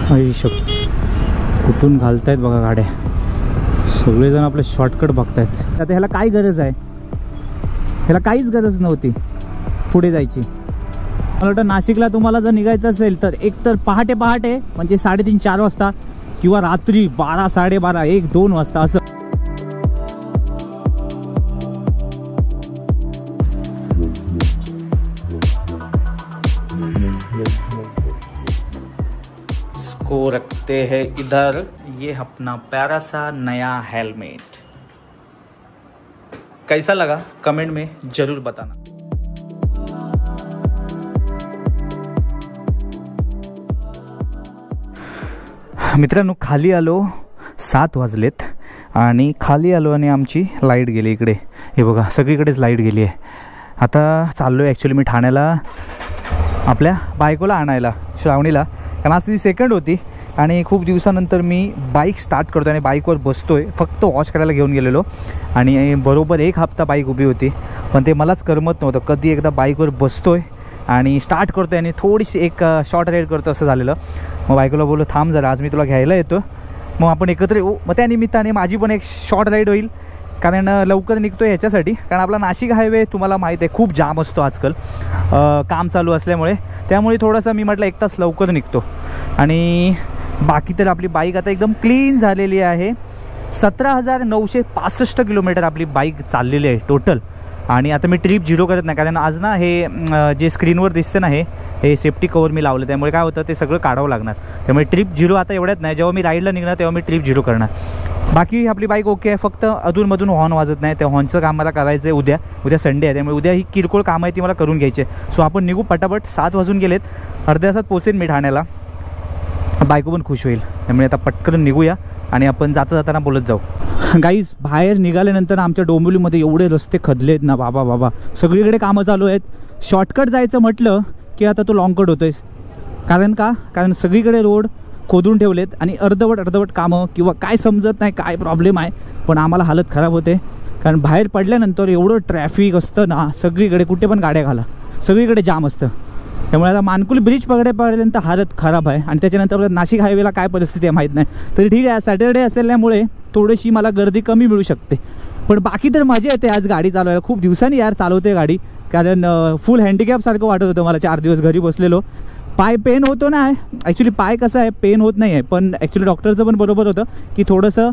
कुठून घालतायत बघा गाड्या, सगळेजण आपले शॉर्टकट बघतायत. आता ह्याला काय गरज आहे, ह्याला काहीच गरज नव्हती पुढे जायची. मला वाटतं नाशिकला तुम्हाला जर निघायचं असेल तर एक तर पहाटे म्हणजे 3:30-4 वाजता किंवा रात्री 12, 12:30, 1, 2 वाजता असं. इसको रखते हैं इधर, ये अपना प्यारा सा नया हेलमेट. कैसा लगा कमेंट में जरूर बताना. मित्रांनो खाली आलो, 7 वाजलेत आणि खाली आलो आणि आमची लाईट गेली इकडे. हे बघा सगळीकडेच लाईट गेली आहे. आता चाललो आहे ॲक्च्युली मी ठाण्याला आपल्या बायकोला आणायला, श्रावणीला, कारण आज ती सेकंड होती आणि खूप दिवसानंतर मी बाईक स्टार्ट करतो आणि बाईकवर बसतोय. फक्त वॉश करायला घेऊन गेलेलो आणि बरोबर 1 हप्ता बाईक उभी होती, पण ते मलाच करमत नव्हतं. कधी एकदा बाईकवर बसतोय आणि स्टार्ट करतोय आणि थोडीशी एक शॉर्ट राईड करतो असं झालेलं. मग बायकोला बोललो थांब जरा, आज मी तुला घ्यायला येतो, मग आपण एकत्र येऊ. मग त्या निमित्ताने माझी पण एक शॉर्ट राईड होईल, कारण लवकर निघतो ह्याच्यासाठी. कारण आपला नाशिक हायवे तुम्हाला माहीत आहे खूप जाम असतो आजकाल काम चालू असल्यामुळे. त्यामुळे थोडंसं मी म्हटलं 1 तास लवकर निघतो. आणि बाकी तर आपली बाईक आता एकदम क्लीन झालेली आहे. 17,965 किलोमीटर आपली बाईक चाललेली आहे टोटल. आणि आता मी ट्रिप 0 करत नाही, कारण आज ना हे जे स्क्रीनवर दिसते ना हे सेफ्टी कवर मी लावलं, त्यामुळे काय होतं ते सगळं काढावं लागणार. त्यामुळे ट्रिप 0 आता एवढ्यात नाही, जेव्हा मी राईडला निघणार तेव्हा मी ट्रिप 0 करणार. बाकी आपली बाईक ओके आहे, फक्त अधूनमधून हॉर्न वाजत नाही. त्या हॉर्नचं काम मला करायचं आहे उद्या संडे आहे, त्यामुळे उद्या ही किरकोळ कामं आहे ती मला करून घ्यायची आहे. सो आपण निघू पटापट. 7 वाजून गेलेत, अर्ध्या तासात पोचेन मी ठाण्याला. बायको पण खुश होईल, त्यामुळे आता पटकन निघूया आणि आपण जाताना बोलत जाऊ. गाईज बाहेर निघाल्यानंतर आमच्या डोंबिवलीमध्ये एवढे रस्ते खदलेत ना बाबा, सगळीकडे कामं चालू आहेत. शॉर्टकट जायचं म्हटलं की आता तो लॉंग कट होतोयस. कारण सगळीकडे रोड खोदून ठेवलेत आणि अर्धवट कामं किंवा काय समजत नाही काय प्रॉब्लेम आहे, पण आम्हाला हालत खराब होते. कारण बाहेर पडल्यानंतर एवढं ट्रॅफिक असतं ना, सगळीकडे कुठे पण गाड्या घाला, सगळीकडे जाम असतं. त्यामुळे आता मानकुली ब्रिज पकडेपर्यंत हालत खराब आहे. आणि त्याच्यानंतर आपल्या नाशिक हायवेला काय परिस्थिती आहे माहीत नाही. तरी ठीक आहे, सॅटर्डे असल्यामुळे थोडीशी मला गर्दी कमी मिळू शकते, पण बाकी तर मजा येते आज गाडी चालवायला. खूप दिवसांनी यार चालवते गाडी, कारण फुल हँडिकॅपसारखं वाटत होतं मला. 4 दिवस घरी बसलेलो, पाय पेन होतो ना. ॲक्च्युली पाय कसं आहे पेन होत नाही आहे, पण ॲक्च्युली डॉक्टरचं पण बरोबर होतं की थोडंसं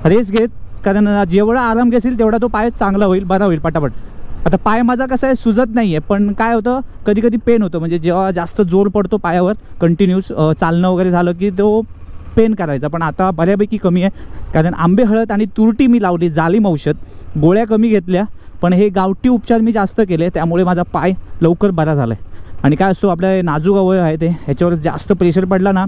रेस्ट घेत, कारण जेवढा आराम घेशील तेवढा तो पाय चांगला होईल, बरा होईल पटापट. आता पाय माझा कसा आहे सुजत नाही आहे, पण काय होतं कधी पेन होतं. म्हणजे जेव्हा जास्त जोर पडतो पायावर कंटिन्यूस चालणं वगैरे झालं की तो पेन करायचा. पण आता बऱ्यापैकी कमी आहे, कारण आंबे हळद आणि तुरटी मी लावली, जालिम औषध, गोळ्या कमी घेतल्या, पण हे गावठी उपचार मी जास्त केले, त्यामुळे माझा पाय लवकर बरा झाला आहे. आणि काय असतो आपल्या नाजूक अवयव आहे ते, ह्याच्यावर जास्त प्रेशर पडला ना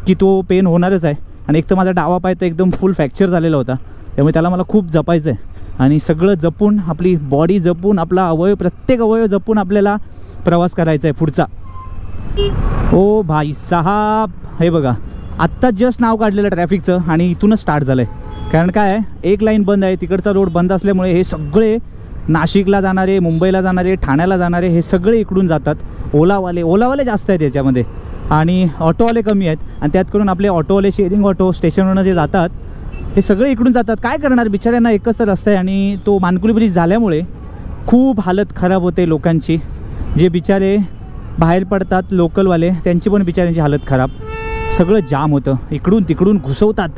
की तो पेन होणारच आहे. आणि एक तर माझा डावा पाय तर एकदम फुल फ्रॅक्चर झालेला होता, त्यामुळे त्याला मला खूप जपायचं आहे. आणि सगळं जपून, आपली बॉडी जपून, आपला अवयव, प्रत्येक अवयव जपून आपल्याला प्रवास करायचा आहे पुढचा. ओ भाई साहब, हे बघा आत्ता जस्ट नाव काढलेलं ट्रॅफिकचं आणि इथूनच स्टार्ट झालं आहे. कारण काय आहे, एक लाईन बंद आहे, तिकडचा रोड बंद असल्यामुळे हे सगळे नाशिकला जाणारे, मुंबईला जाणारे, ठाण्याला जाणारे हे सगळे इकडून जातात. ओलावाले जास्त आहेत याच्यामध्ये आणि ऑटोवाले कमी आहेत. आणि त्यात करून आपले ऑटोवाले, शेअरिंग ऑटो, स्टेशनवरून जे जातात हे सगळे इकडून जातात. काय करणार, बिचाऱ्यांना एकच तर रस्ता आहे. आणि तो मानकुली ब्रिज झाल्यामुळे खूप हालत खराब होते लोकांची. जे बिचारे बाहेर पडतात लोकलवाले, त्यांची पण बिचाऱ्यांची हालत खराब. सगळं जाम होतं, इकडून तिकडून घुसवतात.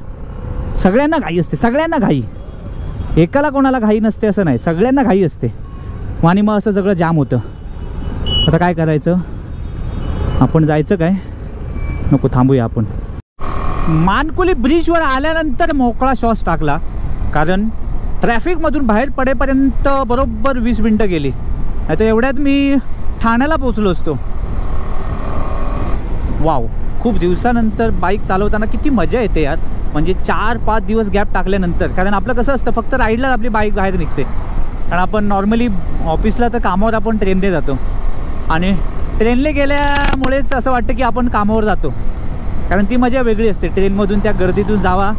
सगळ्यांना घाई असते, सगळ्यांना घाई, एकाला कोणाला घाई नसते असं नाही, सगळ्यांना घाई असते. आणि मग असं सगळं जाम होतं. आता काय करायचं, आपण जायचं काय, नको थांबूया आपण. मानकुली ब्रिजवर आल्यानंतर मोकळा श्वास टाकला, कारण ट्रॅफिकमधून बाहेर पडेपर्यंत बरोबर 20 मिनटं गेली. आता एवढ्यात मी ठाण्याला पोचलो असतो. वाव, खूप दिवसानंतर बाईक चालवताना किती मजा येते यार. म्हणजे 4-5 दिवस गॅप टाकल्यानंतर, कारण आपलं कसं असतं फक्त राईडलाच आपली बाईक बाहेर निघते. कारण आपण नॉर्मली ऑफिसला तर कामावर आपण ट्रेनने जातो, आणि ट्रेनने गेल्यामुळेच असं वाटतं की आपण कामावर जातो, कारण ती मजा वेगळी असते. ट्रेनमधून त्या गर्दीतून जावा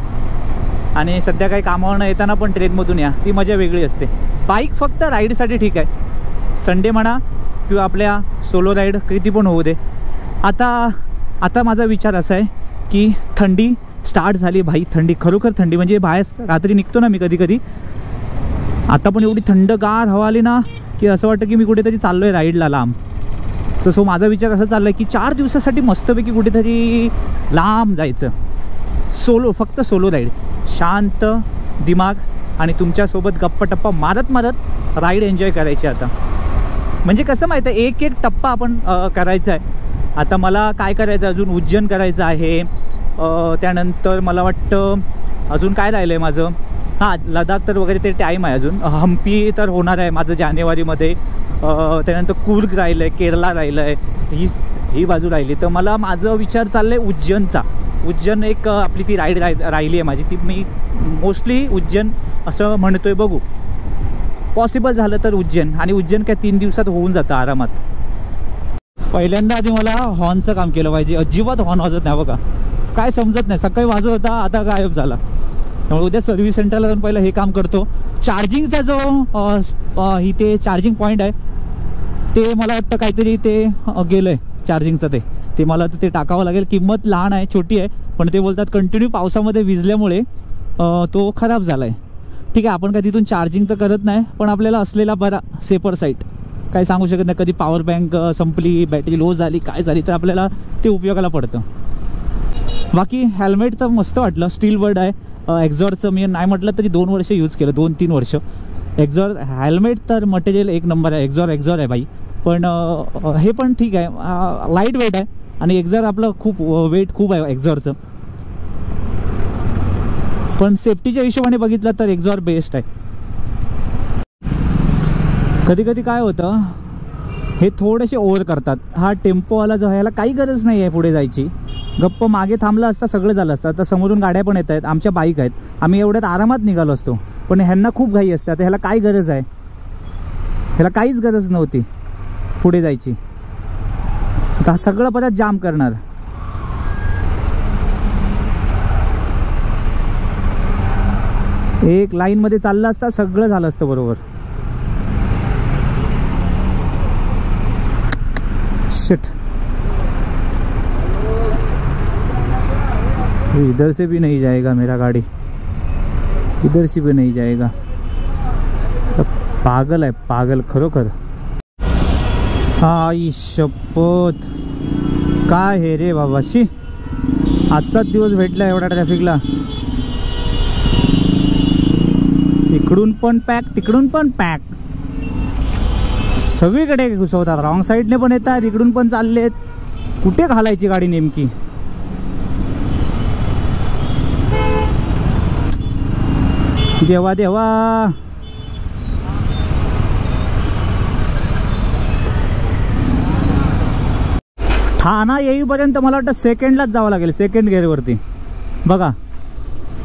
आणि सध्या काही कामावरनं येताना पण ट्रेनमधून या, ती मजा वेगळी असते. बाईक फक्त राईडसाठी ठीक आहे, संडे म्हणा किंवा आपल्या सोलो राईड किती पण होऊ दे. आता माझा विचार असा आहे की थंडी स्टार्ट झाली भाई. थंडी, खरोखर थंडी. म्हणजे बाहेर रात्री निघतो ना मी कधी कधी, आता पण एवढी थंडगार हवा आली ना की असं वाटतं की मी कुठेतरी चाललो आहे राईडला लांब. सो माझा विचार असा चालला आहे की 4 दिवसासाठी मस्तपैकी कुठेतरी लांब जायचं. सोलो, फक्त सोलो राईड, शांत दिमाग आणि तुमच्यासोबत गप्पा टप्पा मारत मारत राईड एन्जॉय करायची. आता म्हणजे कसं माहीत आहे, एक एक टप्पा आपण करायचा आहे. आता मला काय करायचं, अजून उज्जैन करायचं आहे, त्यानंतर मला वाटतं अजून काय राहिलं आहे माझं, हां लडाख तर वगैरे ते टाईम आहे अजून. हम्पी तर होणार आहे माझं जानेवारीमध्ये. त्यानंतर कूर्ग राहिलं आहे, केरला राहिलं आहे, ही बाजू राहिली. तर मला माझं विचार चाललं आहे उज्जैनचा. उज्जैन एक आपली ती राईड राहिली आहे माझी, ती मी मोस्टली उज्जैन असं म्हणतो आहे. बघू पॉसिबल झालं तर उज्जैन. आणि उज्जैन काय 3 दिवसात होऊन जातं आरामात. पहिल्यांदा आधी मला हॉर्नचं काम केलं पाहिजे. अजिबात हॉर्न वाजत नाही बघा, काय समजत नाही. सकाळी वाजत होता, आता गायब झाला. त्यामुळे उद्या सर्व्हिस सेंटरला जाऊन पहिलं हे काम करतो. चार्जिंगचा जो इथे चार्जिंग पॉईंट आहे ते मला वाटतं काहीतरी ते गेलं आहे चार्जिंगचं. ते मला ते टाकावं लागेल. किंमत लहान आहे, छोटी आहे, पण ते बोलतात कंटिन्यू पावसामध्ये भिजल्यामुळे तो खराब झाला आहे. ठीक आहे, आपण काय तिथून चार्जिंग तर करत नाही, पण आपल्याला असलेला बरा सेफर साईट. काय सांगू शकत नाही, कधी पॉवर बँक संपली, बॅटरी लो झाली, काय झाली, तर आपल्याला ते उपयोगाला पडतं. बाकी हेल्मेट तर मस्त वाटलं, स्टील बर्ड आहे. एक्झॉरचं मी नाही म्हटलं तरी 2 वर्ष यूज केलं, 2-3 वर्ष. एक्झॉर हेल्मेट तर मटेरियल एक नंबर आहे. एक्झॉर आहे बाई. पण हे पण ठीक आहे, लाईट वेट आहे. आणि एक्झॉर आपलं खूप वेट खूप आहे एक्झॉरचं. पण सेफ्टीच्या हिशोबाने बघितलं तर एक्झॉर बेस्ट आहे. कधी कधी काय होतं, हे थोडेसे ओव्हर करतात. हा टेम्पोवाला जो आहे याला काही गरज नाही आहे पुढे जायची. गप्प मागे थांबला असता सगळं झालं असतं. आता समोरून गाड्या पण येत आहेत, आमच्या बाईक आहेत, आम्ही एवढ्यात आरामात निघालो असतो. पण ह्यांना खूप घाई असते. आता ह्याला काय गरज आहे, ह्याला काहीच गरज नव्हती पुढे जायची. आता सगळं परत जाम करणार. एक लाईनमध्ये चाललं असता सगळं झालं असतं बरोबर. शिट, इधर से भी नहीं जाएगा मेरा गाड़ी, इधर से भी नहीं जाएगा. पागल आहे पागल खरोखर. आई शपथ, काय हे रे बाबा. शी, आजचाच दिवस भेटला एवढा ट्रॅफिकला. इकडून पण पॅक, तिकडून पण पॅक, सगळीकडे घुसवतात. रॉंग साईडने पण येतात, इकडून पण चाललेत. कुठे घालायची गाडी नेमकी. देवा देवा. ठाणा येईपर्यंत मला वाटतं सेकंडलाच जावं लागेल, सेकंड गेअरवरती. बघा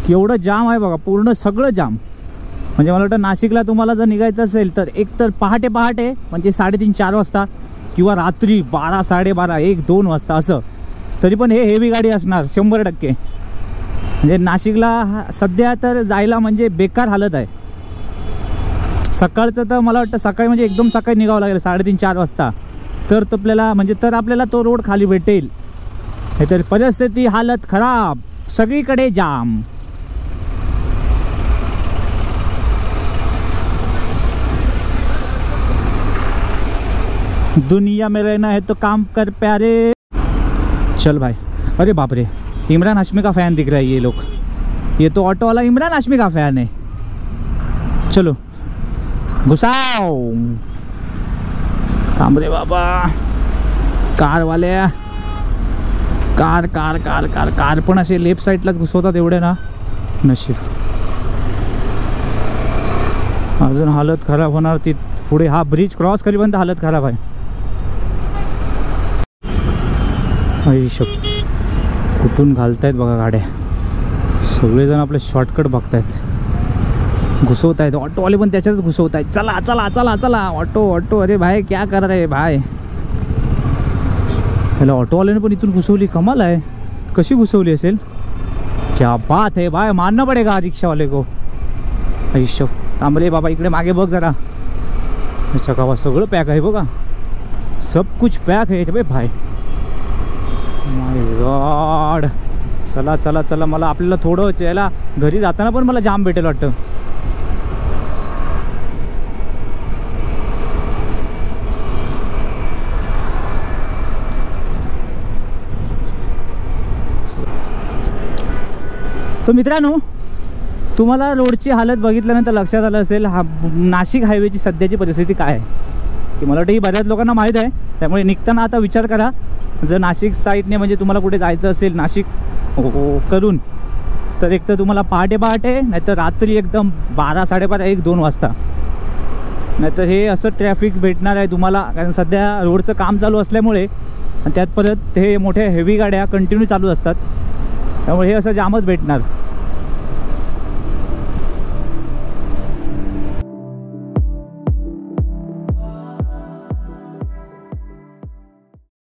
केवढं जाम आहे बघा, पूर्ण सगळं जाम. म्हणजे मला वाटतं नाशिकला तुम्हाला जर निघायचं असेल तर एक तर पहाटे म्हणजे 3:30-4 वाजता, किंवा रात्री 12, 12:30, 1, 2 वाजता असं. तरी पण हे हेवी गाडी असणार 100%. म्हणजे नाशिकला सध्या तर जायला म्हणजे बेकार हालत आहे. सकाळचं तर मला वाटतं सकाळी म्हणजे एकदम सकाळी निघावं लागेल 3:30-4 वाजता, तर आपल्याला म्हणजे तर आपल्याला तो रोड खाली भेटेल. हे तर परिस्थिती हालत खराब, सगळीकडे जाम. दुनिया में रहना है तो काम कर प्यारे. चल भाई. अरे बाप रे, इमरान हाशमी का फैन दिख रहा है ये लोग. ये तो ऑटो वाला इमरान हाशमी का फैन है. चलो घुसाओ. थांब रे बाबा. कार वाले, कार पण असे लेफ्ट साईडलाच घुसवतात एवढे ना. नशीब. अजून हालत खराब होणार ती पुढे. हा ब्रिज क्रॉस करीपर्यंत हालत खराब आहे. कुठून घालतायत बघा गाड्या. सगळेजण आपले शॉर्टकट बघतायत, घुसवत आहेत. ऑटोवाले पण त्याच्यातच घुसवत आहेत. चला चला चला चला ऑटो. अरे भाई क्या कर रहे भाई. ह्याला ऑटोवाल्याने पण इथून घुसवली. कमाल आहे, कशी घुसवली असेल. क्या बात है भाई, मानना पडेगा रिक्षावाले को. आयुष्य थांबले बाबा, इकडे मागे बघ जरा. अच्छा का सगळं पॅक आहे बघा, सब कुछ पॅक आहे रे भाई. माय गॉड. चला चला चला, मला आपल्याला थोडं यायला घरी जाताना पण मला जाम भेटेल वाटतं. तर मित्रांनो, तुम्हाला रोडची हालत बघितल्यानंतर लक्षात आलं असेल हा नाशिक हायवेची सध्याची परिस्थिती काय आहे. की मला वाटतं ही बऱ्याच लोकांना माहीत आहे. त्यामुळे निघताना आता विचार करा, जर नाशिक साईडने म्हणजे तुम्हाला कुठे जायचं असेल नाशिक करून, तर एक तर तुम्हाला पहाटे नाहीतर रात्री एकदम 12, 12:30, 1, 2 वाजता, नाहीतर हे असं ट्रॅफिक भेटणार आहे तुम्हाला. कारण सध्या रोडचं काम चालू असल्यामुळे आणि त्यात परत हे मोठ्या हेवी गाड्या कंटिन्यू चालू असतात, त्यामुळे हे असं जामच भेटणार.